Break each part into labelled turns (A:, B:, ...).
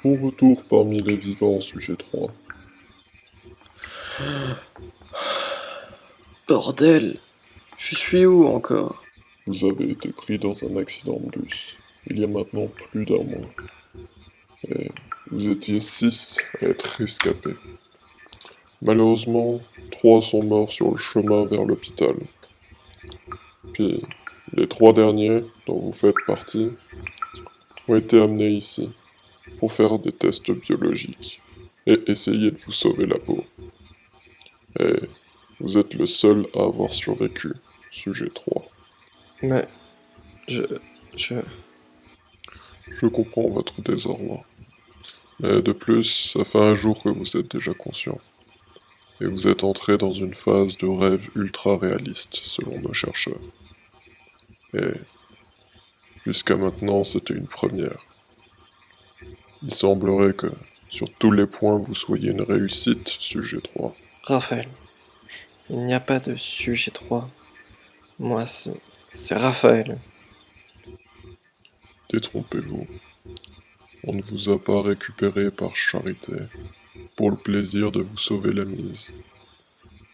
A: Bon retour parmi les vivants, sujet 3.
B: Bordel, je suis où encore?
A: Vous avez été pris dans un accident de bus, il y a maintenant plus d'un mois. Et vous étiez 6 à être rescapés. Malheureusement, 3 sont morts sur le chemin vers l'hôpital. Puis, les 3 derniers, dont vous faites partie, ont été amenés ici pour faire des tests biologiques et essayer de vous sauver la peau. Et vous êtes le seul à avoir survécu, sujet 3.
B: Mais... je...
A: Je comprends votre désarroi. Mais de plus, ça fait un jour que vous êtes déjà conscient. Et vous êtes entré dans une phase de rêve ultra réaliste, selon nos chercheurs. Et jusqu'à maintenant, c'était une première. Il semblerait que, sur tous les points, vous soyez une réussite, sujet 3.
B: Raphaël, il n'y a pas de sujet 3. Moi, c'est Raphaël.
A: Détrompez-vous. On ne vous a pas récupéré par charité, pour le plaisir de vous sauver la mise,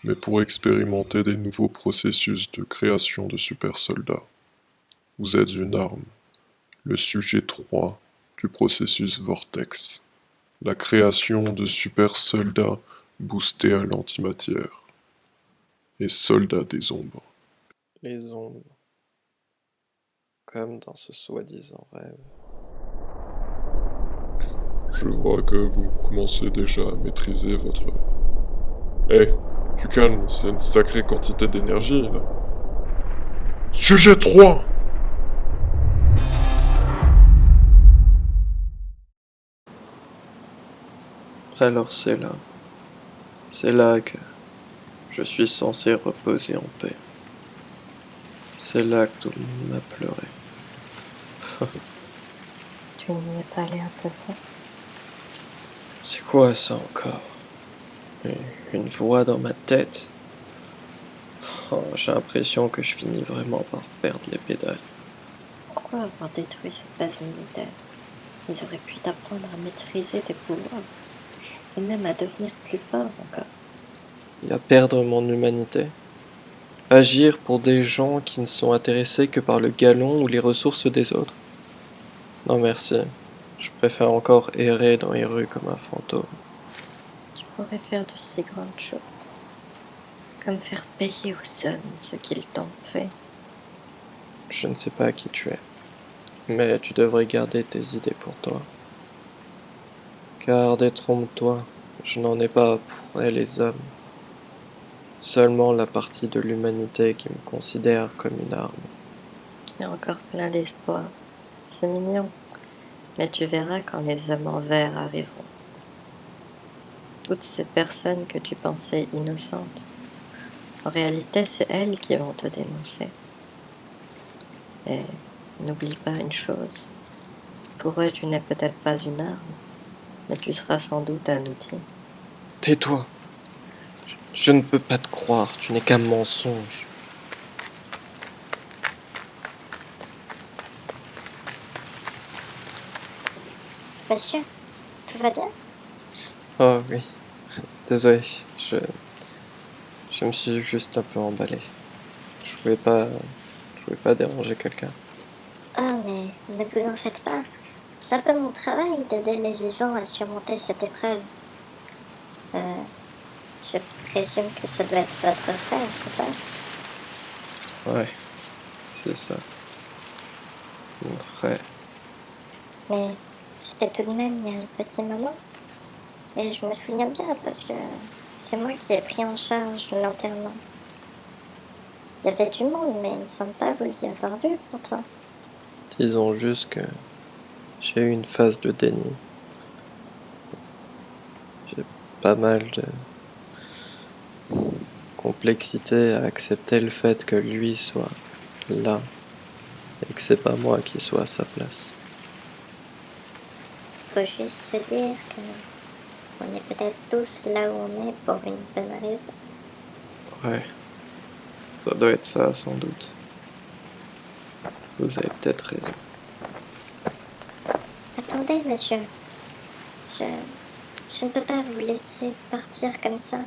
A: mais pour expérimenter des nouveaux processus de création de super soldats. Vous êtes une arme, le sujet 3 du processus Vortex, la création de super soldats boostés à l'antimatière, et soldats des ombres.
B: Les ombres. Comme dans ce soi-disant rêve.
A: Je vois que vous commencez déjà à maîtriser votre... Eh, du calme, c'est une sacrée quantité d'énergie, là. Sujet 3!
B: Alors c'est là. C'est là que je suis censé reposer en paix. C'est là que tout le monde m'a pleuré.
C: Tu n'y es pas allé un peu fort.
B: C'est quoi ça encore? Une voix dans ma tête. Oh, j'ai l'impression que je finis vraiment par perdre les pédales.
C: Pourquoi avoir détruit cette base militaire? Ils auraient pu t'apprendre à maîtriser tes pouvoirs, et même à devenir plus fort encore.
B: Et à perdre mon humanité. Agir pour des gens qui ne sont intéressés que par le galon ou les ressources des autres. Non merci, je préfère encore errer dans les rues comme un fantôme.
C: Tu pourrais faire de si grandes choses, comme faire payer aux hommes ce qu'ils t'ont fait.
B: Je ne sais pas qui tu es, mais tu devrais garder tes idées pour toi. Car détrompe-toi, je n'en ai pas pour les hommes. Seulement la partie de l'humanité qui me considère comme une arme.
C: Tu es encore plein d'espoir. C'est mignon, mais tu verras quand les hommes en verre arriveront. Toutes ces personnes que tu pensais innocentes, en réalité, c'est elles qui vont te dénoncer. Et n'oublie pas une chose, pour eux, tu n'es peut-être pas une arme, mais tu seras sans doute un outil.
B: Tais-toi. Je ne peux pas te croire, tu n'es qu'un mensonge.
C: Monsieur, tout va bien?
B: Oh oui, désolé, je me suis juste un peu emballé. Je voulais pas déranger quelqu'un.
D: Ah, mais ne vous en faites pas. C'est un peu mon travail d'aider les vivants à surmonter cette épreuve. Je présume que ça doit être votre frère, c'est ça?
B: Ouais, c'est ça. Mon frère.
D: Mais c'était tout de même il y a un petit moment. Et je me souviens bien parce que c'est moi qui ai pris en charge l'enterrement. Il y avait du monde, mais il ne me semble pas vous y avoir vu pourtant.
B: Disons juste que j'ai eu une phase de déni. J'ai pas mal de complexité à accepter le fait que lui soit là et que c'est pas moi qui soit à sa place.
D: Faut juste se dire que on est peut-être tous là où on est pour une bonne raison.
B: Ouais, ça doit être ça sans doute. Vous avez peut-être raison.
D: Attendez, monsieur. Je ne peux pas vous laisser partir comme ça.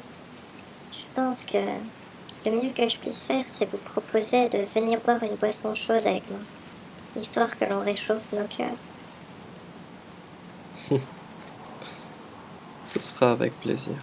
D: Je pense que le mieux que je puisse faire, c'est vous proposer de venir boire une boisson chaude avec moi, histoire que l'on réchauffe nos cœurs.
B: Ce sera avec plaisir.